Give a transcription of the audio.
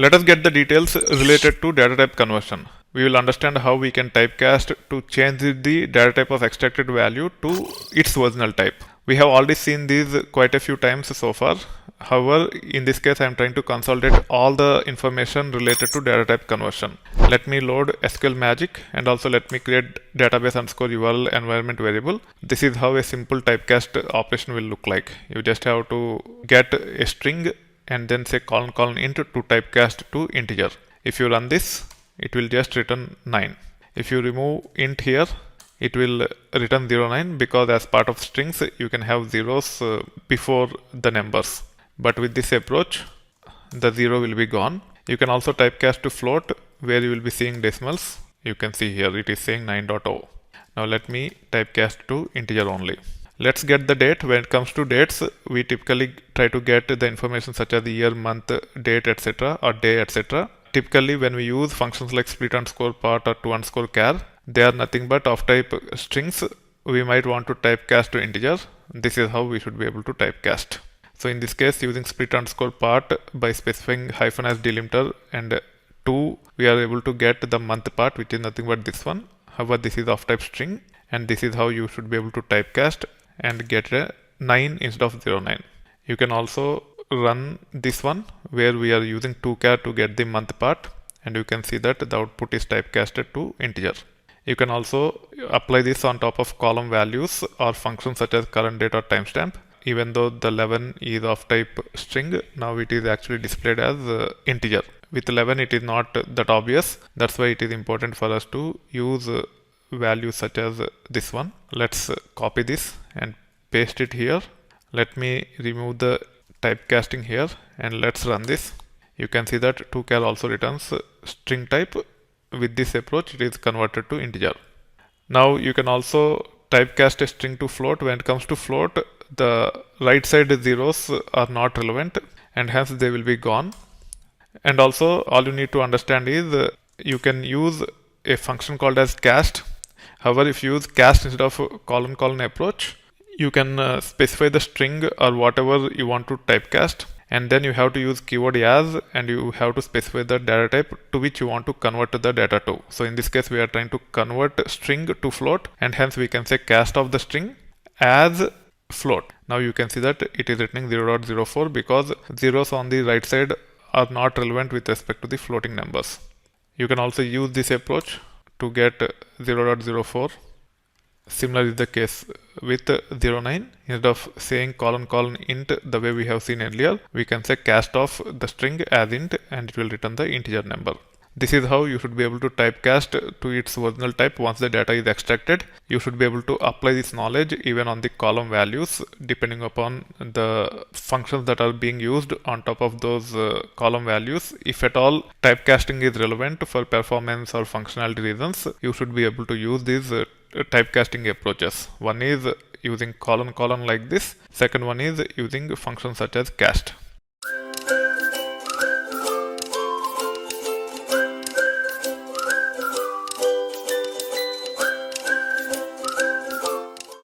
Let us get the details related to data type conversion. We will understand how we can typecast to change the data type of extracted value to its original type. We have already seen these quite a few times so far. However, in this case, I am trying to consolidate all the information related to data type conversion. Let me load SQL Magic and also let me create database underscore URL environment variable. This is how a simple typecast operation will look like. You just have to get a string and then say colon int to typecast to integer. If you run this, it will just return 9. If you remove int here, it will return 09 because as part of strings you can have zeros before the numbers. But with this approach, the 0 will be gone. You can also typecast to float where you will be seeing decimals. You can see here it is saying 9.0. Now let me typecast to integer only. Let's get the date. When it comes to dates, we typically try to get the information such as the year, month, date, etc. or day, etc. Typically, when we use functions like split underscore part or to underscore char, they are nothing but of type strings. We might want to typecast to integer. This is how we should be able to typecast. So in this case, using split underscore part by specifying hyphen as delimiter and 2, we are able to get the month part, which is nothing but this one. However, this is of type string, and this is how you should be able to typecast and get a 9 instead of 09. You can also run this one where we are using toChar to get the month part, and you can see that the output is typecasted to integer. You can also apply this on top of column values or functions such as current date or timestamp. Even though the 11 is of type string, now it is actually displayed as integer. With 11 it is not that obvious. That's why it is important for us to use values such as this one. Let's copy this and paste it here. Let me remove the typecasting here and let's run this. You can see that toChar also returns string type. With this approach, it is converted to integer. Now you can also typecast a string to float. When it comes to float, the right side zeros are not relevant and hence they will be gone. And also all you need to understand is you can use a function called as cast. However, if you use cast instead of colon approach, you can specify the string or whatever you want to typecast, and then you have to use keyword as and you have to specify the data type to which you want to convert the data to. So in this case, we are trying to convert string to float, and hence we can say cast of the string as float. Now you can see that it is returning 0.04 because zeros on the right side are not relevant with respect to the floating numbers. You can also use this approach to get 0.04. Similar is the case with 09. Instead of saying colon int the way we have seen earlier, we can say cast of the string as int and it will return the integer number. This is how you should be able to typecast to its original type once the data is extracted. You should be able to apply this knowledge even on the column values depending upon the functions that are being used on top of those column values. If at all typecasting is relevant for performance or functionality reasons, you should be able to use these typecasting approaches. One is using colon like this. Second one is using functions such as cast.